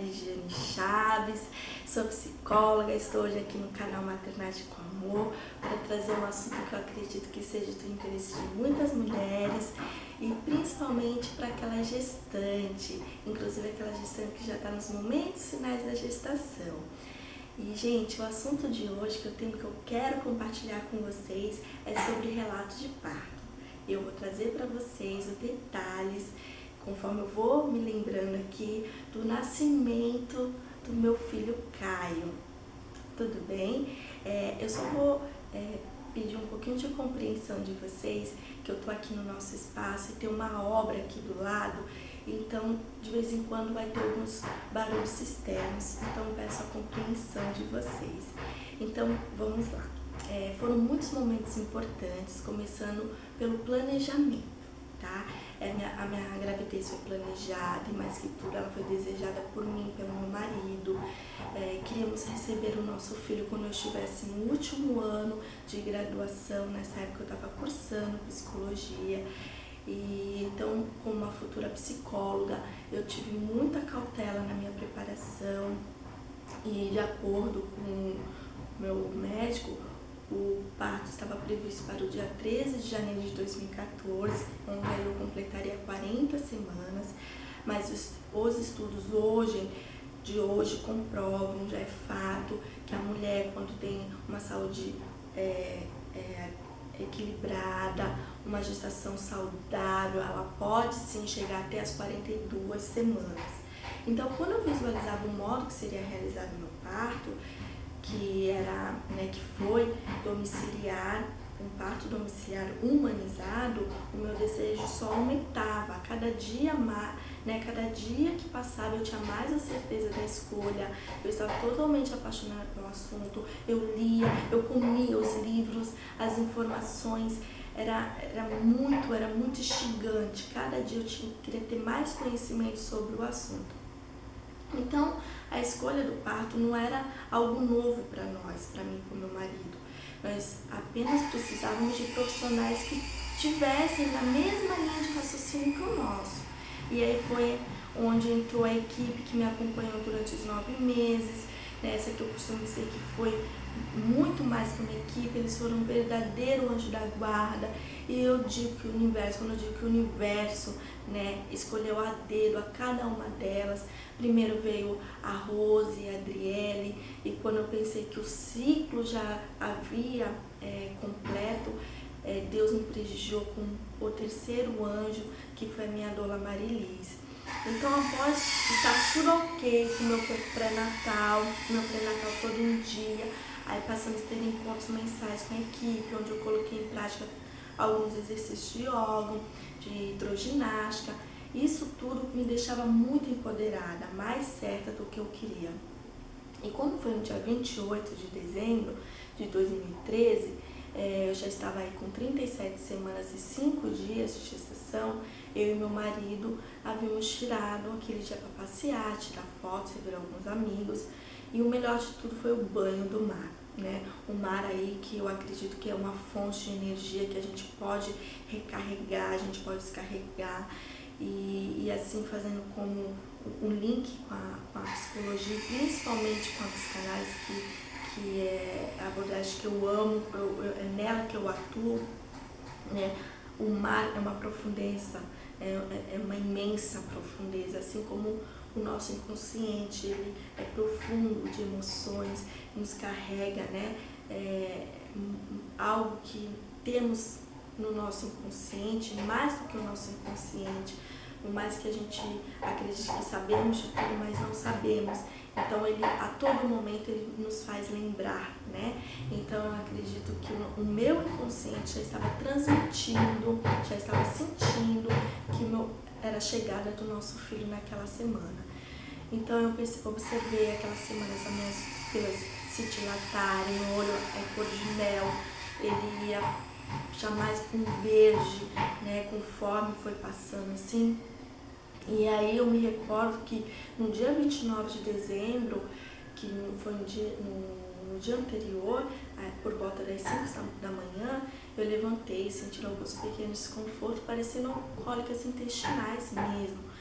Regiane Chaves, sou psicóloga, estou hoje aqui no canal Maternidade com Amor para trazer um assunto que eu acredito que seja do interesse de muitas mulheres e principalmente para aquela gestante, inclusive aquela gestante que já está nos momentos finais da gestação. E, gente, o assunto de hoje que eu quero compartilhar com vocês é sobre relato de parto. Eu vou trazer para vocês os detalhes, conforme eu vou me lembrando aqui, do nascimento do meu filho Caio. Tudo bem? Eu só vou pedir um pouquinho de compreensão de vocês, que eu tô aqui no nosso espaço e tem uma obra aqui do lado, então de vez em quando vai ter alguns barulhos externos, então peço a compreensão de vocês. Então vamos lá. Foram muitos momentos importantes, começando pelo planejamento, tá? A minha gravidez foi planejada e mais que tudo ela foi desejada por mim, pelo meu marido. Queríamos receber o nosso filho quando eu estivesse no último ano de graduação. Nessa época eu estava cursando psicologia e então, como uma futura psicóloga, eu tive muita cautela na minha preparação e, de acordo com o meu médico, o parto estava previsto para o dia 13 de janeiro de 2014, onde eu completaria 40 semanas, mas os estudos de hoje comprovam, já é fato, que a mulher, quando tem uma saúde equilibrada, uma gestação saudável, ela pode sim chegar até as 42 semanas. Então, quando eu visualizava o modo que seria realizado o meu parto, que foi domiciliar, um parto domiciliar humanizado, o meu desejo só aumentava. Cada dia que passava eu tinha mais a certeza da escolha, eu estava totalmente apaixonada pelo assunto, eu lia, eu comia os livros, as informações, era muito instigante. Cada dia eu queria ter mais conhecimento sobre o assunto. Então, a escolha do parto não era algo novo para nós, para mim e para o meu marido. Nós apenas precisávamos de profissionais que tivessem na mesma linha de raciocínio que o nosso. E aí foi onde entrou a equipe que me acompanhou durante os 9 meses, essa que eu costumo dizer que foi muito mais que uma equipe, eles foram um verdadeiro anjo da guarda. E eu digo que o universo, escolheu a dedo a cada uma delas. Primeiro veio a Rose e a Adriele, e quando eu pensei que o ciclo já havia completo, Deus me prestigiou com o terceiro anjo, que foi a minha doula Marilis. Então, após estar tudo ok com o meu pré-natal todo um dia, aí passamos a ter encontros mensais com a equipe, onde eu coloquei em prática alguns exercícios de yoga, de hidroginástica. Isso tudo me deixava muito empoderada, mais certa do que eu queria. E quando foi no dia 28 de dezembro de 2013, eu já estava aí com 37 semanas e 5 dias de gestação, eu e meu marido havíamos tirado aquele dia para passear, tirar fotos, rever alguns amigos, e o melhor de tudo foi o banho do mar. O mar aí, que eu acredito que é uma fonte de energia que a gente pode recarregar, a gente pode descarregar, e assim fazendo como um link com a psicologia, principalmente com a psicanálise, que é a abordagem que eu amo, é nela que eu atuo. O mar é uma profundeza, é uma imensa profundeza, assim como o nosso inconsciente, ele é profundo de emoções, nos carrega, algo que temos no nosso inconsciente, mais do que o nosso inconsciente, por mais que a gente acredite que sabemos de tudo, mas não sabemos. Então, ele a todo momento ele nos faz lembrar, Então, eu acredito que o meu inconsciente já estava transmitindo, já estava sentindo que era a chegada do nosso filho naquela semana. Então, eu observei aquelas semanas, as minhas pelas se dilatarem, o olho é cor de mel, ele ia jamais com verde, conforme foi passando assim. E aí eu me recordo que no dia 29 de dezembro, que foi no dia anterior, por volta das 5 da manhã, eu levantei, sentindo alguns pequenos desconfortos, parecendo cólicas intestinais mesmo.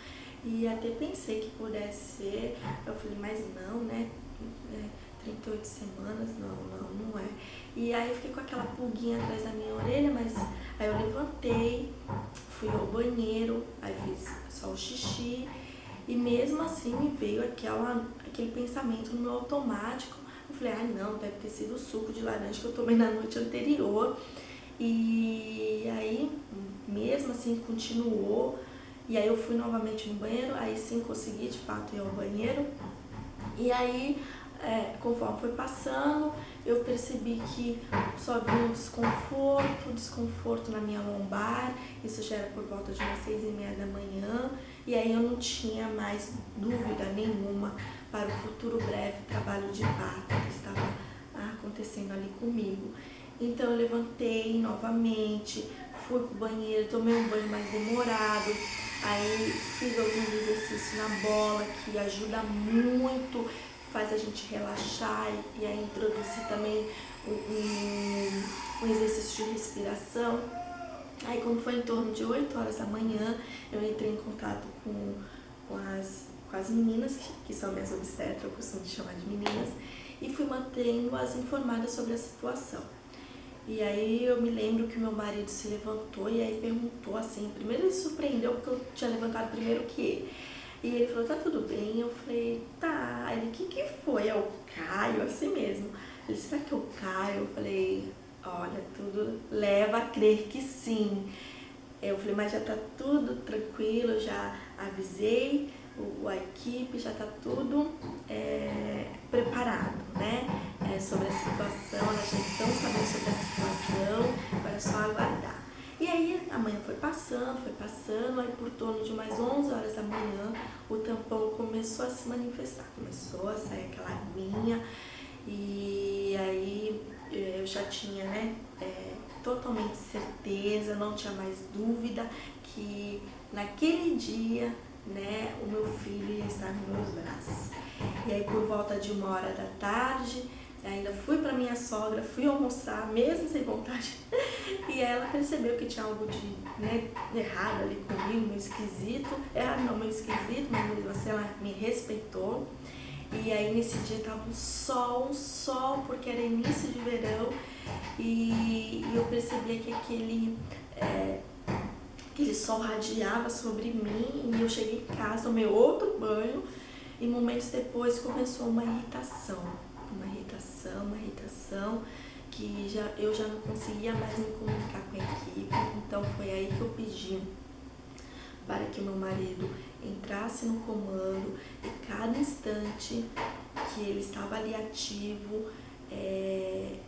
E até pensei que pudesse ser, eu mas não, né? 38 semanas, não é. E aí eu fiquei com aquela pulguinha atrás da minha orelha, mas aí eu levantei, fui ao banheiro, aí fiz só o xixi, e mesmo assim me veio aquele pensamento no meu automático. Eu falei, não, deve ter sido o suco de laranja que eu tomei na noite anterior. E aí, mesmo assim, continuou. E aí eu fui novamente no banheiro, aí sim consegui de fato ir ao banheiro. E aí, conforme foi passando, eu percebi que só vinha um desconforto na minha lombar. Isso já era por volta de umas 6h30 da manhã. E aí eu não tinha mais dúvida nenhuma para o futuro breve trabalho de parto que estava acontecendo ali comigo. Então eu levantei novamente, fui pro banheiro, tomei um banho mais demorado, aí fiz alguns exercícios na bola que ajuda muito, faz a gente relaxar, e aí introduzir também um exercício de respiração. Aí quando foi em torno de 8 horas da manhã, eu entrei em contato com as meninas, que são minhas obstetras, eu costumo chamar de meninas, e fui mantendo-as informadas sobre a situação. E aí eu me lembro que meu marido se levantou e aí perguntou assim, primeiro ele surpreendeu porque eu tinha levantado primeiro que ele. E ele falou, tá tudo bem? Eu falei, tá. Ele, o que foi? É o Caio, assim mesmo. Ele, será que é o Caio? Eu falei, olha, tudo leva a crer que sim. Eu falei, mas já tá tudo tranquilo, já avisei a equipe, já tá tudo preparado, né? Sobre a situação, elas já estão sabendo sobre a situação, agora é só aguardar. E aí a manhã foi passando, aí por torno de umas 11 horas da manhã o tampão começou a se manifestar, começou a sair aquela aguinha, e aí eu já tinha, né, totalmente certeza, não tinha mais dúvida que naquele dia, né, o meu filho ia estar nos meus braços. E aí por volta de 1h da tarde, ainda fui para minha sogra, fui almoçar, mesmo sem vontade, e ela percebeu que tinha algo de errado ali comigo, meio esquisito, meio esquisito, mas mesmo assim ela me respeitou. E aí nesse dia tava um sol, porque era início de verão, e eu percebia que aquele sol radiava sobre mim, e eu cheguei em casa, tomei outro banho, e momentos depois começou uma irritação, que eu já não conseguia mais me comunicar com a equipe. Então foi aí que eu pedi para que o meu marido entrasse no comando, e cada instante que ele estava ali ativo,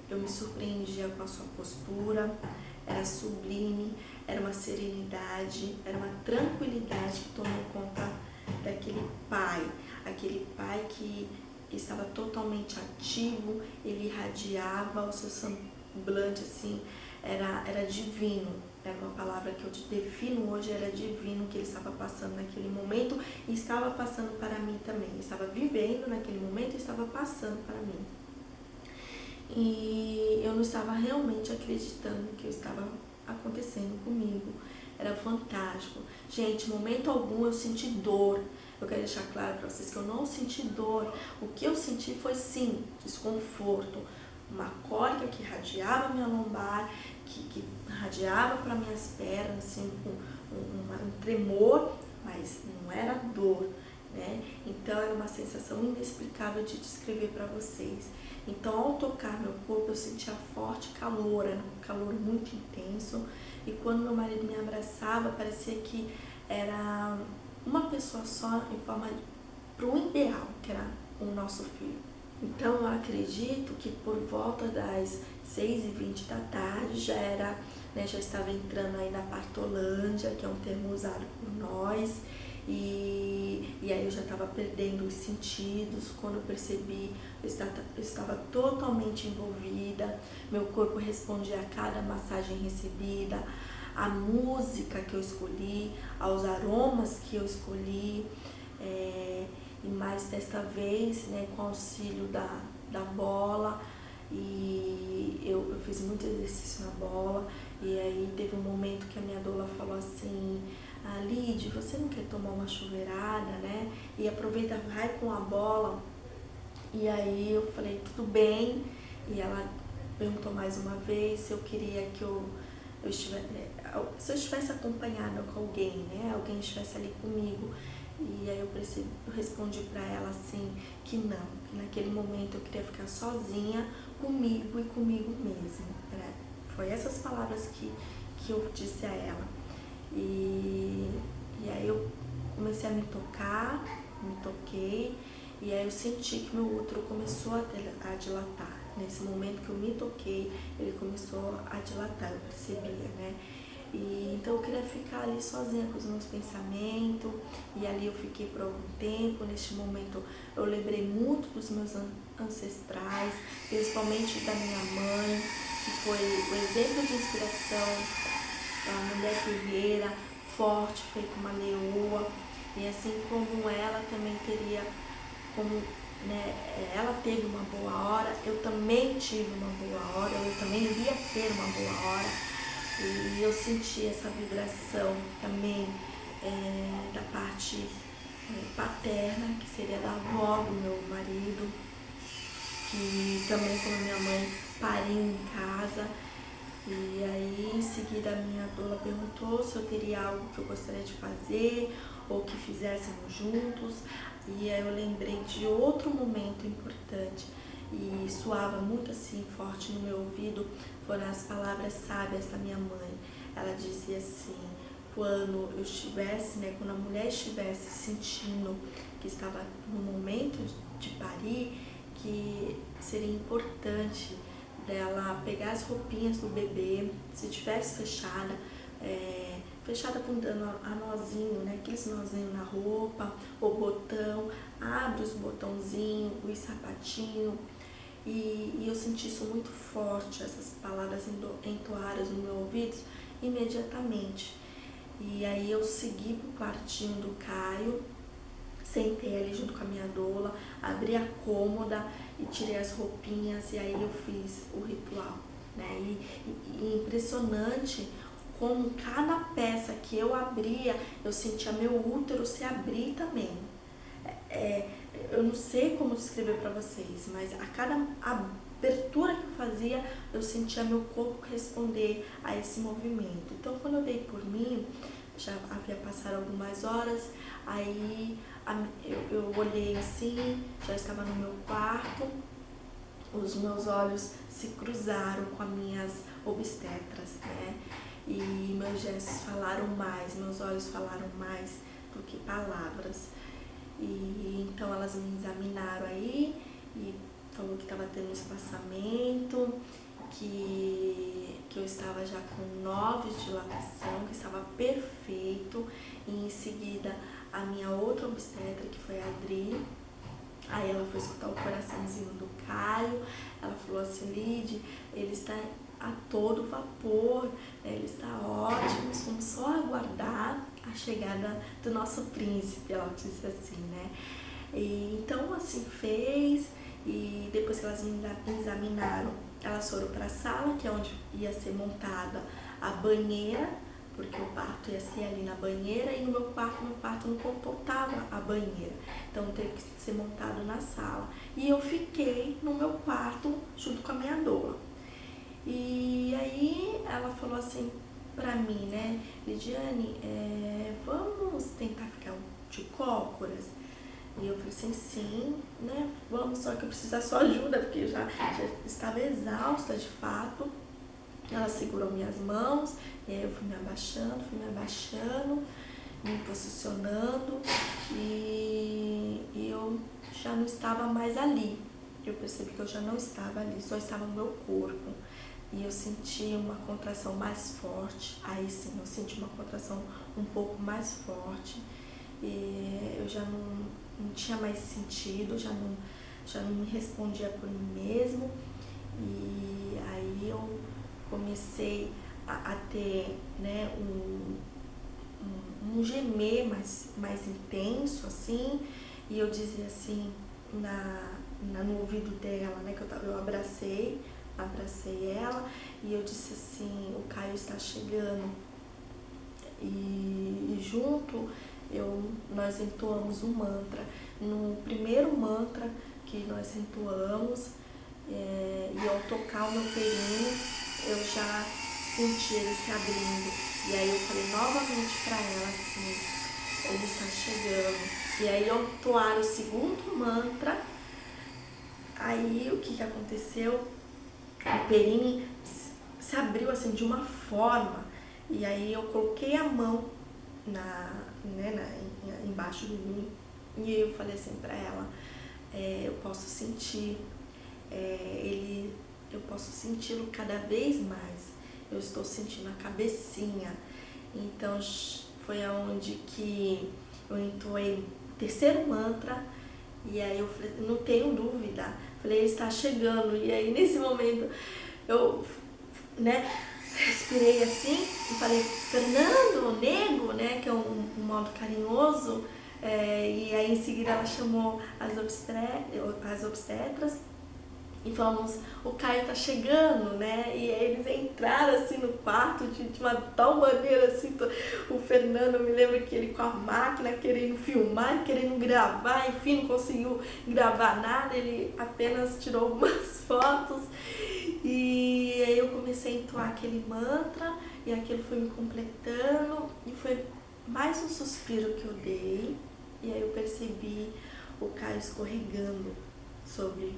eu me surpreendia com a sua postura, era sublime, era uma serenidade, era uma tranquilidade que tomou conta daquele pai, aquele pai que estava totalmente ativo, ele irradiava, o seu semblante assim, era divino. Era uma palavra que eu te defino hoje, era divino, que ele estava passando naquele momento e estava passando para mim também. Ele estava vivendo naquele momento e estava passando para mim. E eu não estava realmente acreditando no que estava acontecendo comigo. Era fantástico. Gente, em momento algum eu senti dor. Eu quero deixar claro para vocês que eu não senti dor. O que eu senti foi sim desconforto, uma cólica que irradiava minha lombar, que irradiava para minhas pernas, assim, com um tremor, mas não era dor, né? Então era uma sensação inexplicável de descrever para vocês. Então ao tocar meu corpo eu sentia forte calor, era um calor muito intenso, e quando meu marido me abraçava parecia que era uma pessoa só em forma para um ideal, que era o nosso filho. Então eu acredito que por volta das 6h20 da tarde já era, né, já estava entrando aí na partolândia, que é um termo usado por nós, e aí eu já estava perdendo os sentidos. Quando eu percebi, eu estava totalmente envolvida, meu corpo respondia a cada massagem recebida, a música que eu escolhi, aos aromas que eu escolhi, e mais desta vez, né, com o auxílio da bola, e eu fiz muito exercício na bola. E aí teve um momento que a minha doula falou assim, Lid, você não quer tomar uma chuveirada, né? E aproveita, vai com a bola. E aí eu falei, tudo bem. E ela perguntou mais uma vez se eu queria que eu estivesse, se eu estivesse acompanhada com alguém, né? Alguém estivesse ali comigo. E aí eu respondi para ela assim que não, que naquele momento eu queria ficar sozinha comigo e comigo mesma. Foi essas palavras que eu disse a ela. E aí eu comecei a me tocar, me toquei, e aí eu senti que meu útero começou a dilatar. Nesse momento que eu me toquei, ele começou a dilatar, eu percebia, né? E então eu queria ficar ali sozinha com os meus pensamentos, e ali eu fiquei por algum tempo. Neste momento eu lembrei muito dos meus ancestrais, principalmente da minha mãe, que foi o exemplo de inspiração, uma mulher guerreira, forte, feita uma leoa, e assim como ela também teria, como ela teve uma boa hora, eu também tive uma boa hora, eu também iria ter uma boa hora. E eu senti essa vibração também da parte paterna, que seria da avó do meu marido, que também, como minha mãe, pariu em casa. E aí em seguida a minha doula perguntou se eu teria algo que eu gostaria de fazer ou que fizéssemos juntos. E aí eu lembrei de outro momento importante e soava muito assim forte no meu ouvido, foram as palavras sábias da minha mãe. Ela dizia assim, quando eu estivesse, quando a mulher estivesse sentindo que estava no momento de parir, que seria importante dela pegar as roupinhas do bebê, se tivesse fechada, fechada com dando a nozinho, aqueles nozinhos na roupa, o botão, abre os botãozinhos, os sapatinhos. E eu senti isso muito forte, essas palavras entoadas no meu ouvido imediatamente. E aí eu segui pro quartinho do Caio, sentei ali junto com a minha doula, abri a cômoda e tirei as roupinhas, e aí eu fiz o ritual, E impressionante como cada peça que eu abria, eu sentia meu útero se abrir também. Eu não sei como descrever para vocês, mas a cada abertura que eu fazia, eu sentia meu corpo responder a esse movimento. Então, quando eu dei por mim, já havia passado algumas horas, aí eu olhei assim, já estava no meu quarto, os meus olhos se cruzaram com as minhas obstetras, E meus gestos falaram mais, meus olhos falaram mais do que palavras. E então elas me examinaram aí e falou que estava tendo espaçamento, que eu estava já com 9 de dilatação, que estava perfeito. E em seguida a minha outra obstetra, que foi a Adri, aí ela foi escutar o coraçãozinho do Caio, ela falou assim, Lid, ele está a todo vapor, ele está ótimo, vamos só aguardar a chegada do nosso príncipe, ela disse assim, E então assim fez, e depois que elas me examinaram, elas foram para a sala, que é onde ia ser montada a banheira, porque o parto ia ser ali na banheira, e no meu quarto não comportava a banheira, então teve que ser montado na sala. E eu fiquei no meu quarto junto com a minha doula. E aí ela falou assim pra mim, Lidiane, vamos tentar ficar de cócoras? E eu falei assim, sim, vamos, só que eu preciso da sua ajuda, porque eu já estava exausta de fato. Ela segurou minhas mãos, e aí eu fui me abaixando, me posicionando, e eu já não estava mais ali. Eu percebi que eu já não estava ali, só estava no meu corpo. E eu senti uma contração mais forte, aí sim, eu senti uma contração um pouco mais forte. E eu já não tinha mais sentido, já não me respondia por mim mesmo. E aí eu comecei a ter um gemer mais intenso, assim, e eu dizia assim, no ouvido dela, que eu abracei ela, e eu disse assim, o Caio está chegando. e junto nós entoamos um mantra. No primeiro mantra que nós entoamos, e ao tocar o meu períneo, eu já senti ele se abrindo. E aí eu falei novamente para ela assim, ele está chegando. E aí ao entoar o segundo mantra, aí o que aconteceu? O períneo se abriu assim de uma forma, e aí eu coloquei a mão embaixo de mim, e eu falei assim para ela, eu posso sentir eu posso senti-lo cada vez mais, eu estou sentindo a cabecinha. Então foi aonde que eu entoei o terceiro mantra, e aí eu falei, não tenho dúvida, falei, ele está chegando. E aí nesse momento eu respirei assim e falei, Fernando, nego, que é um modo carinhoso, e aí em seguida ela chamou as obstetras e falamos, o Caio tá chegando, E aí eles entraram assim no quarto de uma tal maneira assim, o Fernando, eu me lembro que ele com a máquina querendo filmar, querendo gravar, enfim, não conseguiu gravar nada, ele apenas tirou algumas fotos. E aí eu comecei a entoar aquele mantra, e aquilo foi me completando, e foi mais um suspiro que eu dei, e aí eu percebi o Caio escorregando sobre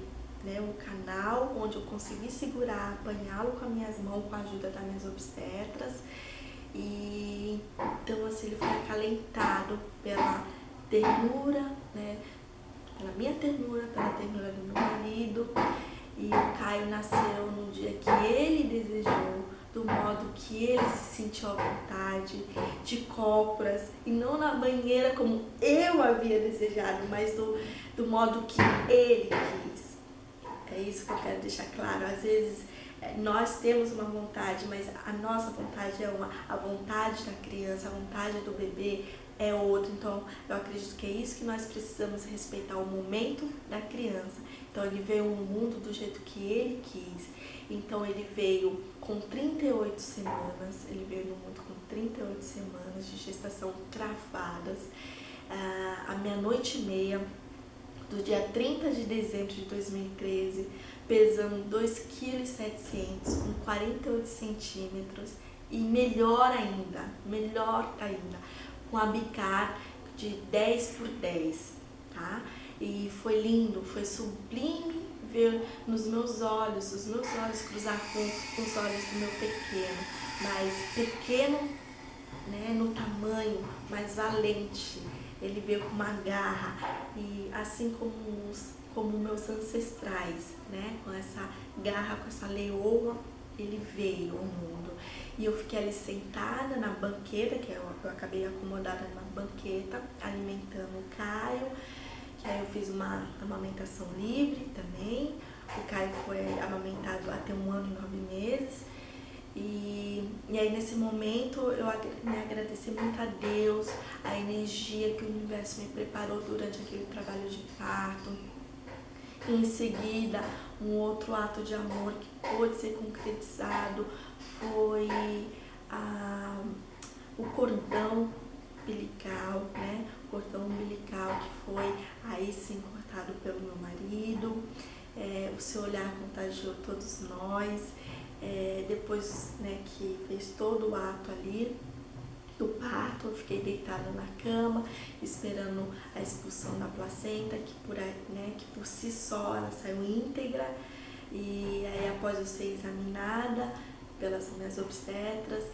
o canal, onde eu consegui segurar, apanhá-lo com as minhas mãos, com a ajuda das minhas obstetras. E então assim, ele foi acalentado pela ternura, pela minha ternura, pela ternura do meu marido. E o Caio nasceu no dia que ele desejou, do modo que ele se sentiu à vontade, de cócoras, e não na banheira como eu havia desejado, mas do modo que ele quis. É isso que eu quero deixar claro. Às vezes nós temos uma vontade, mas a nossa vontade é uma, a vontade da criança, a vontade do bebê é outra. Então eu acredito que é isso que nós precisamos, respeitar o momento da criança. Então ele veio no mundo do jeito que ele quis. Então ele veio com 38 semanas, ele veio no mundo com 38 semanas de gestação travadas, à meia-noite e meia do dia 30 de dezembro de 2013, pesando 2,7 kg, com 48 centímetros, e melhor ainda, com a bicar de 10 por 10, tá? E foi lindo, foi sublime ver nos meus olhos, os meus olhos cruzar com os olhos do meu pequeno, mas pequeno, no tamanho, mas valente. Ele veio com uma garra, e assim como meus ancestrais, com essa garra, com essa leoa, ele veio ao mundo. E eu fiquei ali sentada na banqueta, que eu acabei acomodada na banqueta, alimentando o Caio, que aí eu fiz uma amamentação livre também. O Caio foi amamentado até 1 ano e 9 meses. E aí nesse momento eu agradeci muito a Deus, a energia que o universo me preparou durante aquele trabalho de parto. E em seguida, um outro ato de amor que pôde ser concretizado foi o cordão umbilical, O cordão umbilical que foi aí sim cortado pelo meu marido. O seu olhar contagiou todos nós. Depois que fez todo o ato ali do parto, eu fiquei deitada na cama, esperando a expulsão da placenta, que por si só ela saiu íntegra. E aí, após eu ser examinada pelas minhas obstetras,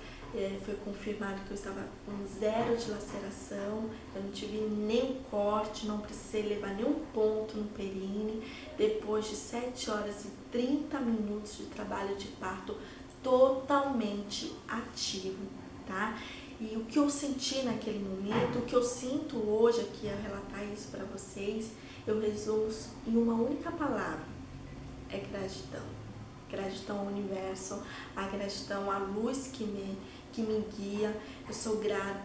foi confirmado que eu estava com 0 de laceração, eu não tive nenhum corte, não precisei levar nenhum ponto no períneo, depois de 7 horas e 30 minutos de trabalho de parto totalmente ativo, tá? E o que eu senti naquele momento, o que eu sinto hoje aqui ao relatar isso para vocês, eu resumo em uma única palavra: é gratidão. Gratidão ao universo, a gratidão à luz que me guia. Eu sou grata,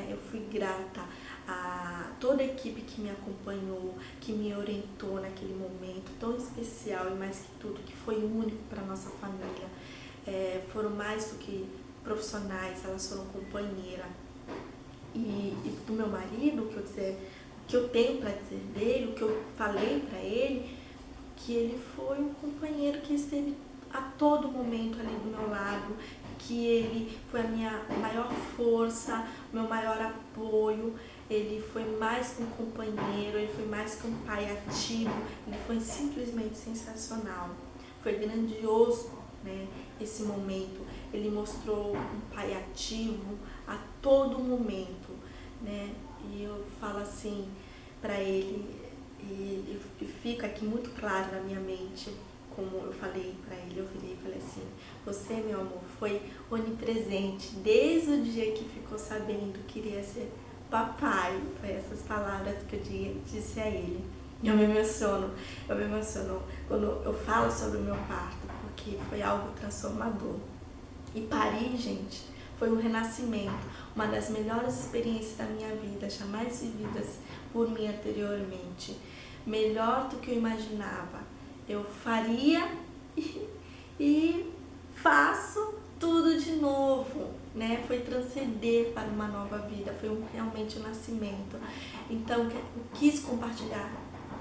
Eu fui grata a toda a equipe que me acompanhou, que me orientou naquele momento tão especial, e mais que tudo, que foi único para nossa família. Foram mais do que profissionais, elas foram companheira. E do meu marido, o que eu tenho para dizer dele, o que eu falei para ele, que ele foi um companheiro que esteve a todo momento ali do meu lado, que ele foi a minha maior força, meu maior apoio. Ele foi mais que um companheiro, ele foi mais que um pai ativo, ele foi simplesmente sensacional. Foi grandioso, né, esse momento. Ele mostrou um pai ativo a todo momento, né? E eu falo assim para ele, e fica aqui muito claro na minha mente, como eu falei para ele, eu virei e falei assim: você, meu amor, foi onipresente desde o dia que ficou sabendo que iria ser papai. Foi essas palavras que eu disse a ele. Eu me emociono quando eu falo sobre o meu parto, porque foi algo transformador. E parir, gente, foi um renascimento, uma das melhores experiências da minha vida, jamais vividas por mim anteriormente. Melhor do que eu imaginava. Eu faria e faço tudo de novo, né? Foi transcender para uma nova vida, foi realmente um nascimento. Então, eu quis compartilhar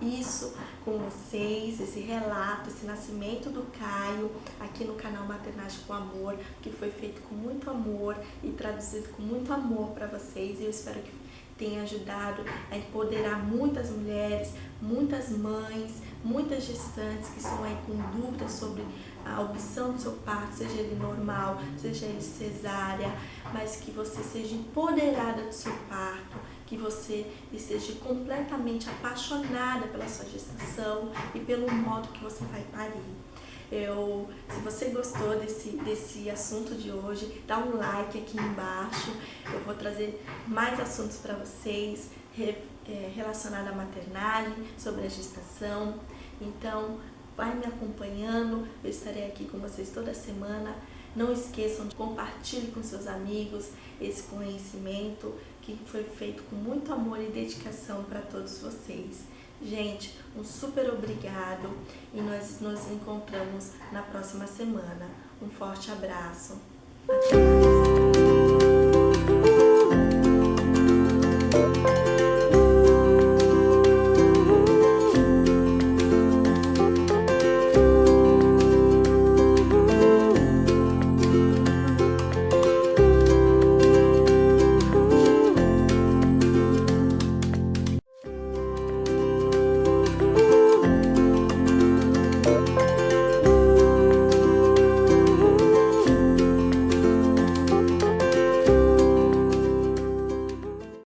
isso com vocês, esse relato, esse nascimento do Caio, aqui no canal Maternagem com Amor, que foi feito com muito amor e traduzido com muito amor para vocês. E eu espero que tenha ajudado a empoderar muitas mulheres, muitas mães, muitas gestantes que estão aí com dúvidas sobre a opção do seu parto, seja ele normal, seja ele cesárea, mas que você seja empoderada do seu parto, que você esteja completamente apaixonada pela sua gestação e pelo modo que você vai parir. Se você gostou desse assunto de hoje, dá um like aqui embaixo. Eu vou trazer mais assuntos para vocês relacionados à maternagem, sobre a gestação. Então, vai me acompanhando, eu estarei aqui com vocês toda semana. Não esqueçam de compartilhar com seus amigos esse conhecimento que foi feito com muito amor e dedicação para todos vocês. Gente, um super obrigado e nós nos encontramos na próxima semana. Um forte abraço. Até mais.